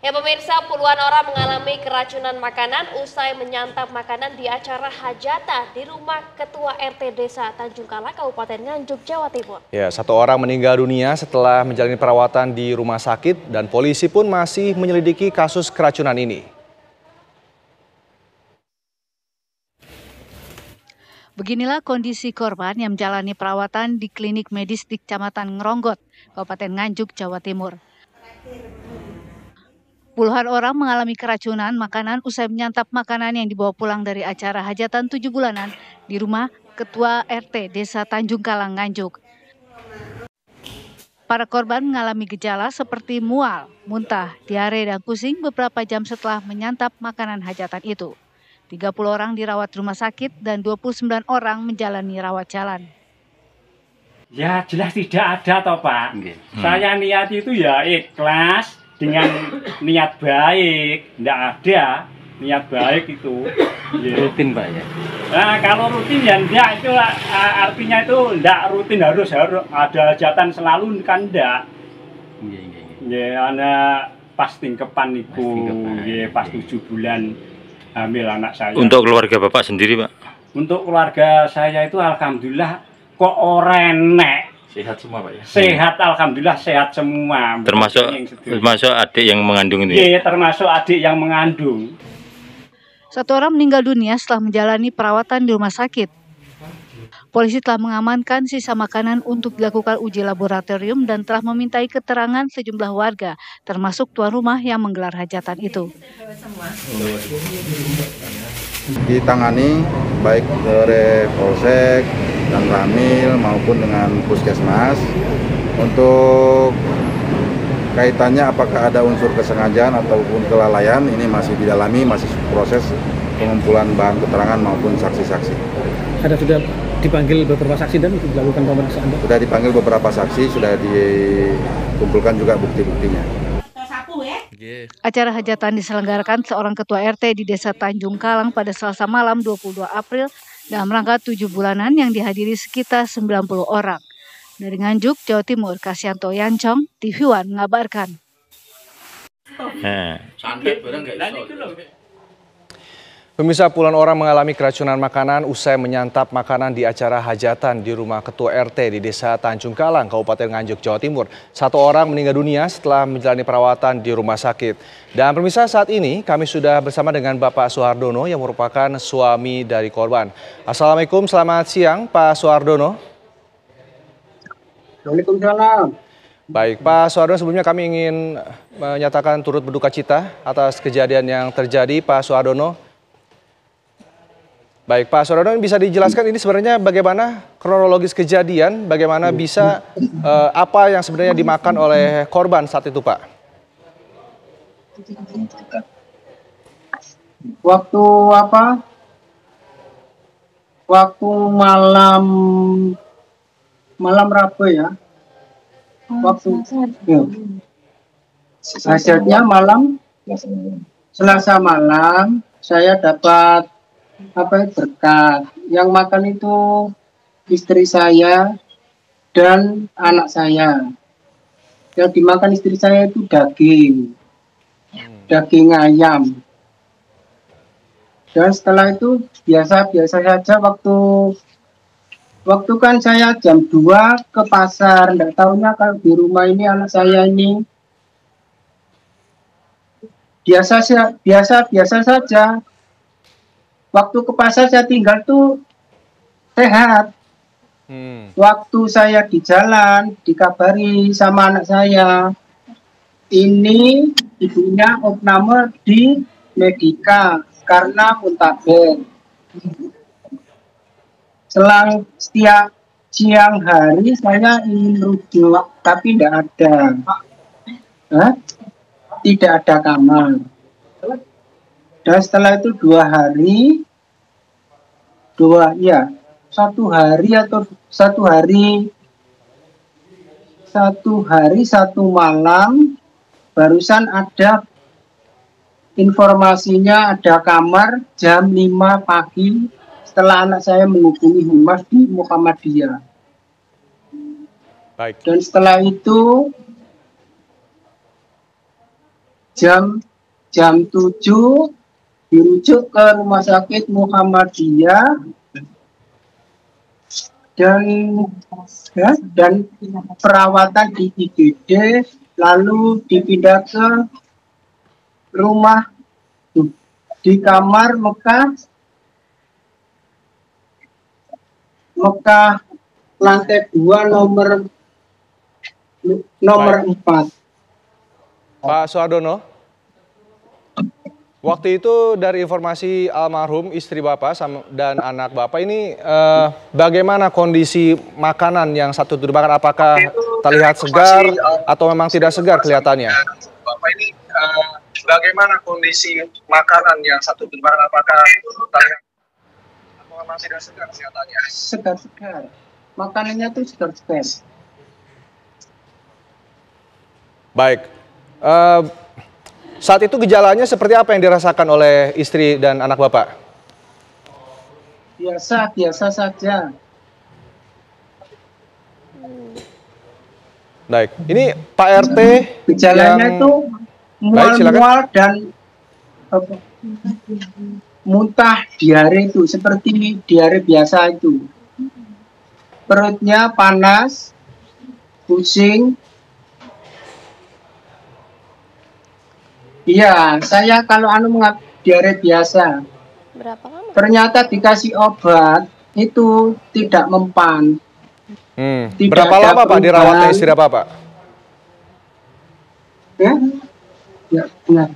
Ya pemirsa, puluhan orang mengalami keracunan makanan usai menyantap makanan di acara hajatan di rumah Ketua RT Desa Tanjung Kala, Kabupaten Nganjuk, Jawa Timur. Ya, satu orang meninggal dunia setelah menjalani perawatan di rumah sakit dan polisi pun masih menyelidiki kasus keracunan ini. Beginilah kondisi korban yang menjalani perawatan di klinik medis di Kecamatan Ngeronggot, Kabupaten Nganjuk, Jawa Timur. Puluhan orang mengalami keracunan makanan usai menyantap makanan yang dibawa pulang dari acara hajatan 7 bulanan di rumah Ketua RT Desa Tanjung Kalang, Nganjuk. Para korban mengalami gejala seperti mual, muntah, diare, dan pusing beberapa jam setelah menyantap makanan hajatan itu. 30 orang dirawat rumah sakit dan 29 orang menjalani rawat jalan. Ya jelas tidak ada toh Pak. Saya niat itu ya ikhlas dengan niat baik, tidak ada niat baik itu. Rutin Pak ya? Nah kalau rutin ya enggak, itu artinya itu enggak rutin, harus ada hajatan selalu kan enggak. Ya anak pas tingkepan itu, ya pas 7 bulan hamil anak saya. Untuk keluarga Bapak sendiri Pak? Untuk keluarga saya itu alhamdulillah kok orenek. Sehat semua Pak ya? Sehat, alhamdulillah sehat semua. Termasuk adik yang mengandung ini? Iya, termasuk adik yang mengandung. Satu orang meninggal dunia setelah menjalani perawatan di rumah sakit. Polisi telah mengamankan sisa makanan untuk dilakukan uji laboratorium dan telah memintai keterangan sejumlah warga, termasuk tuan rumah yang menggelar hajatan itu. Ditangani baik dari Polsek dan Ramil maupun dengan Puskesmas. Untuk kaitannya apakah ada unsur kesengajaan ataupun kelalaian ini masih didalami, masih proses pengumpulan bahan keterangan maupun saksi-saksi. Ada sudah dipanggil beberapa saksi dan dilakukan pemeriksaan? Sudah dipanggil beberapa saksi, sudah dikumpulkan juga bukti-buktinya. Acara hajatan diselenggarakan seorang ketua RT di Desa Tanjung Kalang pada Selasa malam 22 April dalam rangka 7 bulanan yang dihadiri sekitar 90 orang. Dari Nganjuk, Jawa Timur, Kasyanto Yancong, TV One mengabarkan. Pemirsa, puluhan orang mengalami keracunan makanan usai menyantap makanan di acara hajatan di rumah Ketua RT di Desa Tanjung Kalang, Kabupaten Nganjuk, Jawa Timur. Satu orang meninggal dunia setelah menjalani perawatan di rumah sakit. Dan pemirsa, saat ini kami sudah bersama dengan Bapak Suhardono yang merupakan suami dari korban. Assalamualaikum, selamat siang Pak Suhardono. Waalaikumsalam. Baik, Pak Suhardono, sebelumnya kami ingin menyatakan turut berduka cita atas kejadian yang terjadi, Pak Suhardono. Baik, Pak Suhardono, bisa dijelaskan ini sebenarnya bagaimana kronologis kejadian, bagaimana bisa apa yang sebenarnya dimakan oleh korban saat itu, Pak? Waktu apa? Waktu malam Rabu ya. Waktu hasilnya malam Selasa malam saya dapat berkat. Yang makan itu istri saya dan anak saya. Yang dimakan istri saya itu daging ayam. Dan setelah itu biasa-biasa saja waktu kan saya jam 2 ke pasar, enggak tahunya kalau di rumah ini anak saya ini biasa saja. Waktu ke pasar saya tinggal tuh sehat. Waktu saya di jalan dikabari sama anak saya, ini ibunya opname di Medika karena muntaber. Selang setiap siang hari saya ingin rujuk, tapi tidak ada. Tidak ada kamar. Dan setelah itu 1 hari 1 malam barusan ada informasinya ada kamar jam 5 pagi setelah anak saya menghubungi humas di Muhammadiyah. Baik. Dan setelah itu jam 7 dirujuk ke Rumah Sakit Muhammadiyah dan perawatan di IGD, lalu dipindah ke rumah di kamar Mekah lantai 2 nomor 4. Pak Suardono, waktu itu dari informasi almarhum istri Bapak dan anak Bapak ini bagaimana kondisi makanan yang satu itu dibakar? Apakah terlihat segar atau memang tidak segar kelihatannya? Bapak ini bagaimana kondisi makanan yang satu itu dibakar? Apakah terlihat atau memang tidak segar kelihatannya? Segar-segar. Makanannya tuh segar-segar. Baik. Saat itu gejalanya seperti apa yang dirasakan oleh istri dan anak Bapak? Biasa saja. Baik. Ini Pak RT gejalanya itu mual-mual dan muntah, diare itu seperti diare biasa itu. Perutnya panas, pusing. Iya, saya kalau diare biasa. Berapa lama? Ternyata dikasih obat itu tidak mempan. Berapa lama Pak dirawatnya istri Bapak? Ya, benar.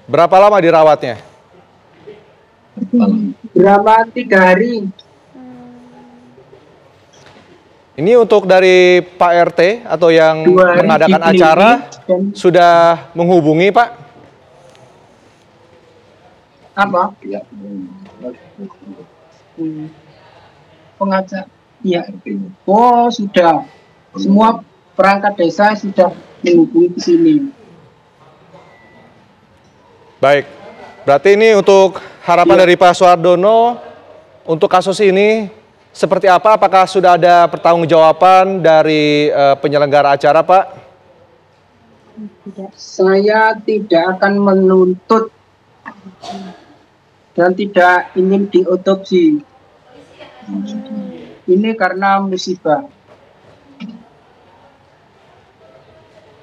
Berapa lama dirawatnya? Berapa 3 hari. Ini untuk dari Pak RT atau yang mengadakan acara sudah menghubungi Pak? Apa? Pengacara. Ya. Oh, sudah. Semua perangkat desa sudah menghubungi ke sini. Baik. Berarti ini untuk harapan dari Pak Suardono untuk kasus ini seperti apa? Apakah sudah ada pertanggungjawaban dari penyelenggara acara, Pak? Saya tidak akan menuntut dan tidak ingin diotopsi. Ini karena musibah.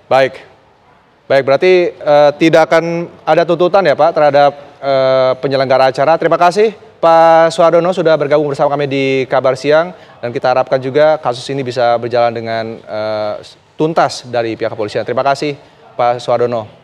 Baik, berarti tidak akan ada tuntutan ya Pak terhadap penyelenggara acara. Terima kasih Pak Suardono sudah bergabung bersama kami di Kabar Siang dan kita harapkan juga kasus ini bisa berjalan dengan tuntas dari pihak kepolisian. Terima kasih Pak Suardono.